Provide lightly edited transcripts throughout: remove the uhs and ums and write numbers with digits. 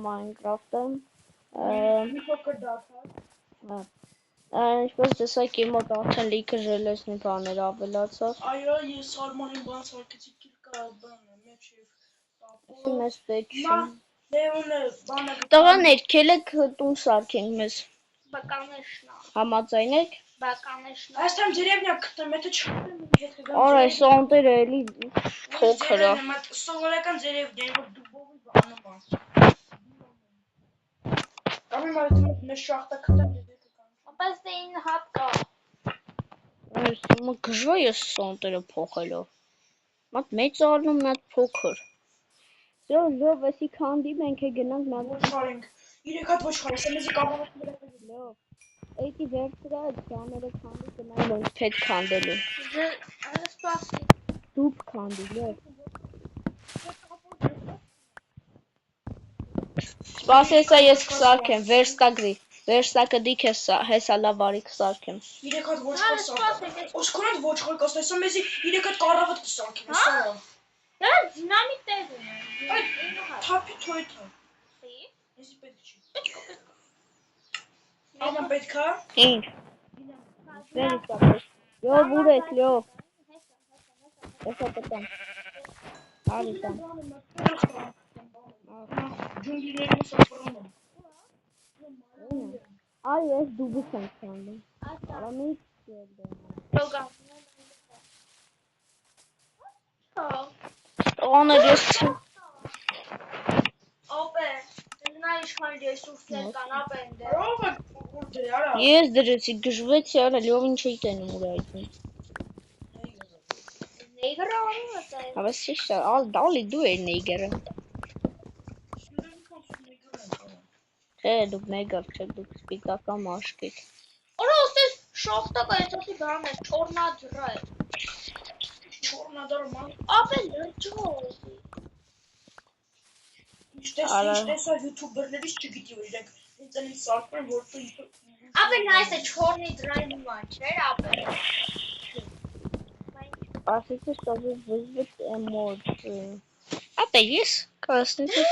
Minecraft-ը։ Մի փոքր դաթար։ Ինչպես տեսակ իմ մոտ արդեն լիքը ժելեզնի բաներ ավելացավ։ Այո, ես Արմանին բան սարքեցի կիրկա բանը, մեջ եւ տապով։ Մեզ պետք չի։ Լեոնը բանը Տղա ներքելեք տուն սարքենք մեզ։ Конечно. Համաձայն եք։ Конечно. Այստեղ դերևնյա գտնեմ, եթե չգտնեմ, հետ կգամ։ Արա, այս անտերը էլի փոքր է։ Սովորական ձերևնյա, որ դուբովի բանը բան։ Ամեն մարդը մեզ շախտա գտնեմ, հետ կգամ։ Բայց դե 9 հատ կա։ Այս գժվա ես անտերը փոխելով։ Մատ մեծ առնում, մատ փոքր։ Լով, էսի քանդի մենք է գնանք նա ոչխարենք։ 3 հատ ոչխար, ասա մեզի կամավորը վրա կգի։ լով։ Էդի վերցրա ջաները քանդի գնանք մենք փետ քանդելու։ Սպասի։ Դուբ քանդի, լով։ Սպասեսա ես կսարքեմ, վերստագրի։ Վերստակը դիք հեսա լավ արի կսարքեմ։ 3 հատ ոչխար սարք։ Ոսքոնդ ոչխար կաստ, ասա մեզի 3 հատ կարավատ կսարքեմ, ասա։ Դա դինամիկ տեղ է։ Այդ թափի թոյթա։ Ի՞։ Մեզի պետք չի։ Աման պետք է։ Ինչ։ Վերստակը։ Լով ուր ես, լով։ Հեսա տտամ։ Արի տամ։ Ջունգլիներում սապրում եմ։ Այ ես դուբուս եմ քանդում։ Արամից Լոգա։ Տղաներ ես Ապե, դնա իշխան ռեսուրսներ կան ապենդե։ Ո՞վ է որ դե արա։ Ես դրեցի գժվեցի, արա լով ինչ էի տենում ուր այդին։ Նեյգրը անում է դա։ Հավես ճիշտ է, դալի դու էր նեյգերը։ Չէ, դուք նեյգր չեք, դուք սպիտակա մաշկ եք։ Օրա ոստես շախտակա եթացի բան է, չորնադրը է։ Չորնադարը ման։ Ապե լրջով։ Ինչ յութուբերներից չգիտի որ իրենք ինտերնետ սարքում են որ Ապե նայս է չորնի դրայնի ման չէր ապե։ Ասեցի что вы вызвать эмоции. Ապե ես կասնեցի։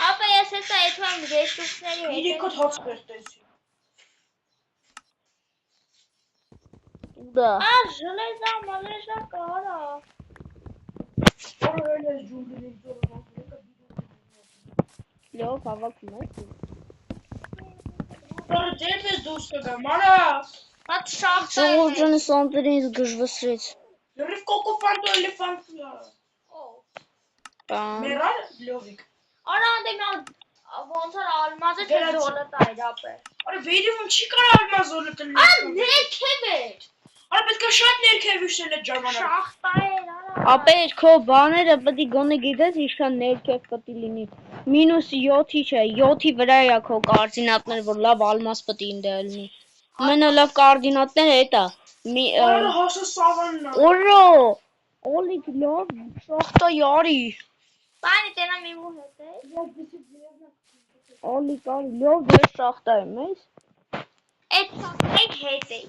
Ապե ես հեսա այդվան ռեսուրսների հետ։ 3 հատ հաց վերտեցի։ Да. Ժելեզա, մալեզա կարա։ Որը էլ ես ջունգլիներից Լով հավաքում ես։ Որը դեպ ես դուրս կգամ, արա։ Հատ շախտա է։ Ժողովրդանը սանտերից գժվսրեց։ Լրիվ կոկոֆանտո էլեֆանտիա։ Մերալ լովիկ։ Արա անդեմյան ոնց էր ալմազը չէ դոլը տայր ապե։ Արա վեդիվում չի կարա ալմազոլը տնել։ Ներքև էր։ Արա պետք է շատ ներքև իշել այդ ժամանակ։ Շախտա էր արա։ Ապե քո բաները պետք է գոնե գիտես ինչքան ներքև պետք է լինի։ -7-ի չէ, 7-ի վրա է քո կոորդինատները, որ լավ ալմազ պետք է լինի։ Ամենալավ կոորդինատները էտա։ Արա հասա սավաննա։ Օրո, Օլիկ լավ շախտա յարի։ Բանի տենամ իմ ու հետ է։ Օլիկ արի լավ դեր շախտա եմ ես։ Այդ սախտայք հետ է։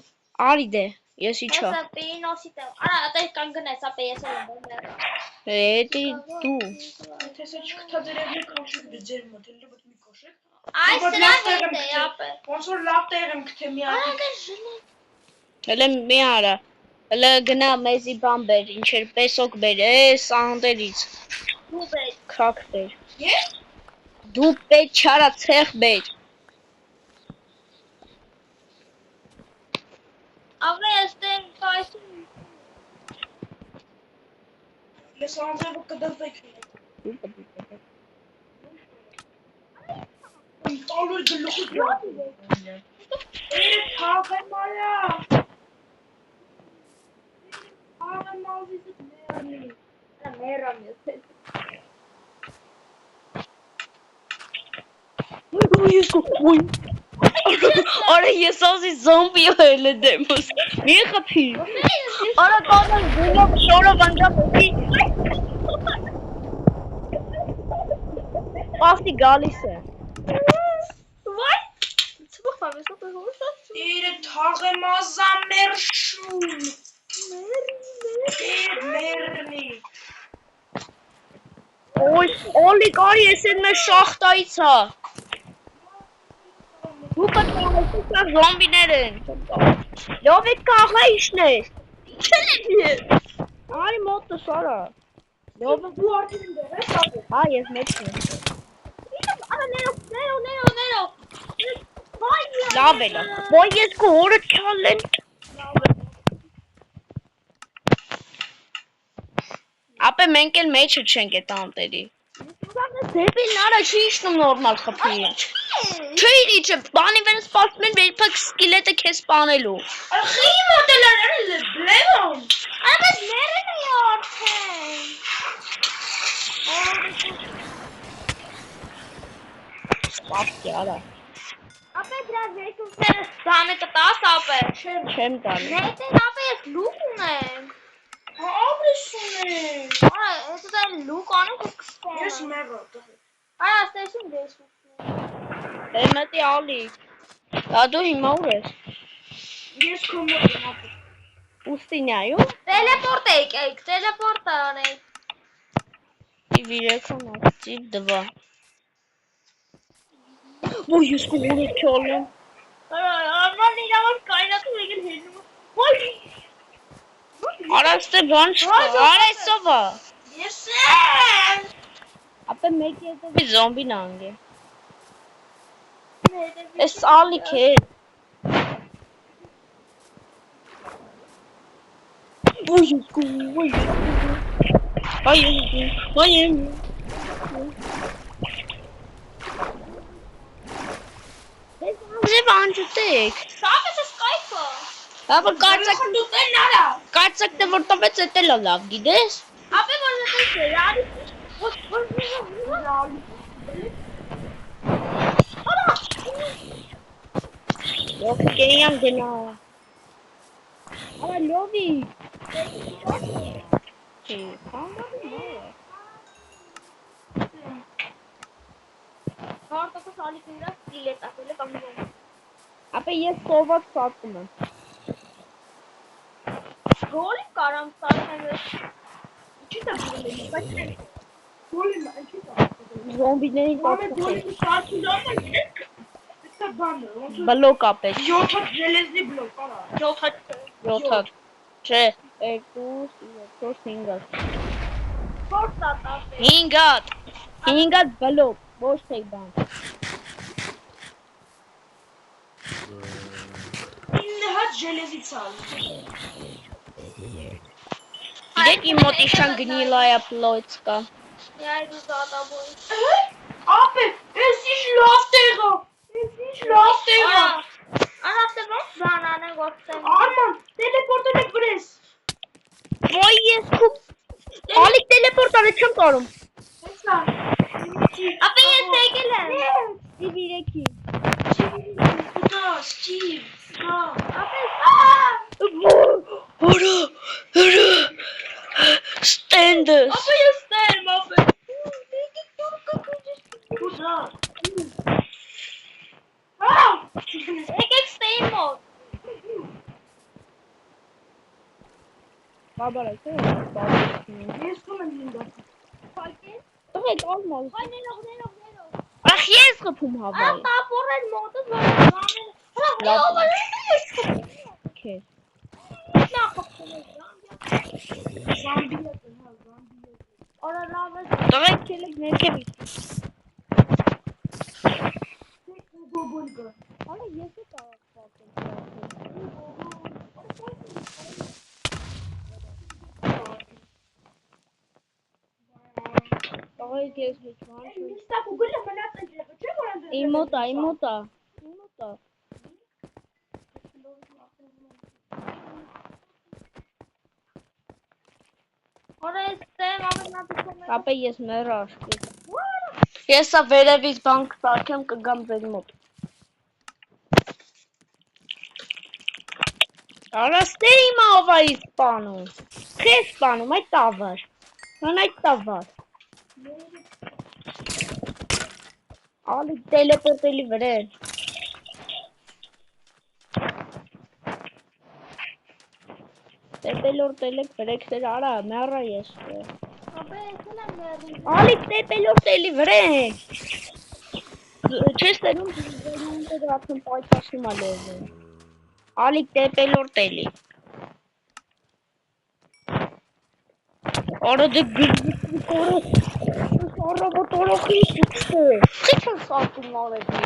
Արի դե, ես իչա։ Հեսա պինոսի տեղ։ Արա ատայք կանգնես ապե ես էլ եմ բոմներ։ Էդի դու։ Թեսա չկթա դերևի կոշիկ ձեր մոտ, էլի ոտ մի կոշիկ։ Այս սրա հետ է ապե։ Ոնց որ լավ տեղ եմ գտե մի Արա հատ։ դե ժնե։ Հələ մի արա։ Հələ գնա մեզի բան բեր, ինչեր պեսոկ բեր, սանտերից։ Դու բեր։ Քրակ բեր։ Ես։ Դու պետք չարա ցեխ բեր։ Ապե ես տեղ կայսում։ Ես անձևը կդրվեք։ Տալու գլուխի դրավ։ Թաղեմ արա։ Թաղեմ ալվիզիտ մերանի։ Մերամ ես։ Ես կոյ։ Արա ես ասի զոմբի էլ դեմս։ Մի խփի։ Արա կանալ գնա շորը վանջա մոտի։ Պաստի գալիս է։ Վայ։ Ծուխա ես ապե հորշա։ Իրե թաղեմ ազա մերշուն։ Մերնի։ Օյ Ոյ, Օլի կարի եսեն մեր շախտայից հա։ Դու կտանես կա զոմբիներ են։ Լովիկ կաղա իշնես։ Արի մոտը սարա։ Լովը Դու արդեն դեր ես ապե։ հա ես մեծ եմ։ Արա ներո։ Լավ է լավ։ Ոյ ես կորը չալեն։ Ապե մենք էլ մեջը չենք էտ անտերի։ Դեպին արա չի իշնում նորմալ խփի։ Չի իջը, բանի վեն սպասում են վերփակ սկիլետը քեզ սպանելու։ Ախի մոդելները բլեվում։ Արա ներեն է արդեն։ Սպասի արա։ Ապե դրա վերջումները սանը կտաս ապե։ Չեմ տալի։ Նետեն ապե ես լուկ ունեմ։ Ապրես ունենք։ Արա ես դա լուկ անեմ կսպամ։ Ես մեղա։ Արա ստեսում դեսում։ Դեմետի ալի։ Դա դու հիմա ուր ես։ Ես քո մոտ եմ ապրում։ Ուստինյայում։ Տելեպորտ եկեք, տելեպորտ անեք։ Իվիրեքոն ակտիվ 2։ Ոյ ես կորը չալեմ։ Արման իրավար կայնատում եկել հենում։ Ոյ։ Արա ստե բան չկա, արա սովա։ Ես եմ։ Ապե մեկի հետևի զոմբին անգե։ Էս ալիք է։ Ոյ ես կորը։ Ոյ Ձև անջուտեք։ Շապես ես կայքը։ Ապա կարծակ Դու տեն արա։ դե որ տվեց էտ էլ լավ գիտես։ Ապե որ նետես երարի։ Լովի կեյան գնա։ Արա լովի։ Հարտակը սալիք նրա սկիլետ ապել է կամ նոմ։ Ապե ես սոված սատում եմ։ Գոլի կարամ սալիք նրա։ Ինչի՞ դա բերել ես, բայց գոլի ինչի՞ դա։ Զոմբիների Մամե տակ գոլի սարքի լավ է։ Դա բանը, ոնց է։ բլոկ ապեց։ 7 հատ ժելեզնի բլոկ արա։ 7 հատ։ 7 հատ։ Չէ, 2, 3, 4, 5 հատ։ Որտա տապե։ 5 հատ։ 5 հատ բլոկ, ոչ թե բան։ 9 հատ ժելեզի ցալ։ Դեք իմ մոտ իշան գնիլա է պլոյց կա։ Այ դու զատաբոյ։ Ապե, ես ինչ լավ տեղ է։ Ես ինչ լավ տեղ է։ Արա դե ոնց բանան են գործեմ։ Արման, տելեպորտել եք վրես։ Ոյ ես քու ալիք տելեպորտ արի չեմ կարում։ Հեսա։ Ապե ես եկել եմ։ Իվիրեքի։ Դա, Ստիվ, դա։ Ապե Որա ստենդս։ ապե ես տեմ ապե։ Դա։ Ահա։ Եկեք ստեին մոտ։ Բաբարայք է։ Ես կում եմ ինգա։ Փակե։ Տղեկ ալմալ։ Հայ ներող։ Ախ ես խփում Արա հավայ։ տապորեն մոտը զանեն։ Լավ։ Հա, Okay։ նա խփում է։ Արա լավ է։ Տղեկ չելեք ներքևից։ Գոգոլկը։ Արա ես է կարող պատեմ։ Տղեկ ես հեչման չու։ Ստա Google-ը մնաց այդ եղը, չէ՞ որ անդր։ Իմ մոտա։ Արա ես տեմ ամենատիքում է։ Ապե ես մեր աշկի։ Ես սա վերևից բանկ տակեմ կգամ ձեր մոտ։ Արա ստե հիմա ով է սպանում։ Քեզ սպանում այդ տավար։ Ան այդ տավար։ Ալի տելեպորտելի վրա։ Տեպելոր տելեպ բրեքսեր արա, մեռա ես։ Ալի տեպելով էլի վրա է։ Չես տենում դրացում պայթասում ալեզը։ Ալի տեպելով էլի։ Արա դե գիրգի կորը։ Առավոտորոքի սուքսը։ Քիչ են սատում արեդի։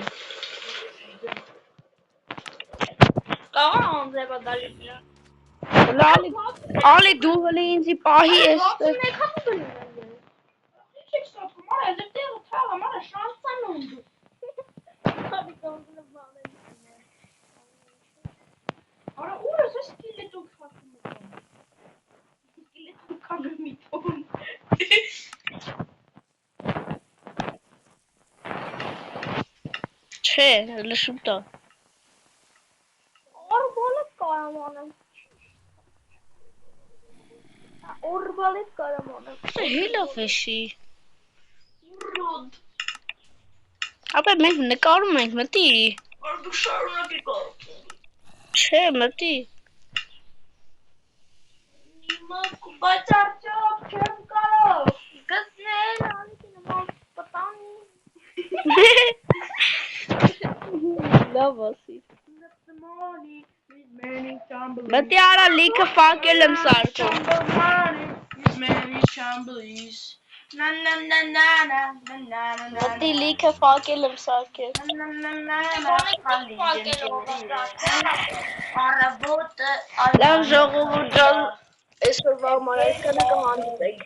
Կաղա անձեպա դալի դրա։ Ալի դու հլի ինձի պահի ես։ Մեկ հատու դնում են։ Չեք ստացվում, արա, դե տեղը թաղը, արա, շանսան ունդ։ Հաբի կոնգլը բանը։ Արա, ուր ես սկիլետոք խախում եմ։ Սկիլետոք կանգր միտոն։ Չէ, լշում տա։ Օրբալետ կարամ անեմ։ Օրբալետ կարամ անեմ։ Հիլով էշի։ Ռոդ։ Ապա մենք նկարում ենք մտի։ Արա, դու շարունակի կարող։ Չէ, մտի։ Հիմա բայց արդյոք չեմ կարող։ Գտնել անքի նման պատանի։ Լավ ասի։ Money is many chambers. Մտի արա լիքը ֆակել եմ սարքում։ Money is many chambers. Na na na na na na na na. Մտի լիքը ֆակել եմ սարքել։ Na na na Լավ ժողովուրդ ջան, այսօրվա համար այսքանը կհանդիպենք։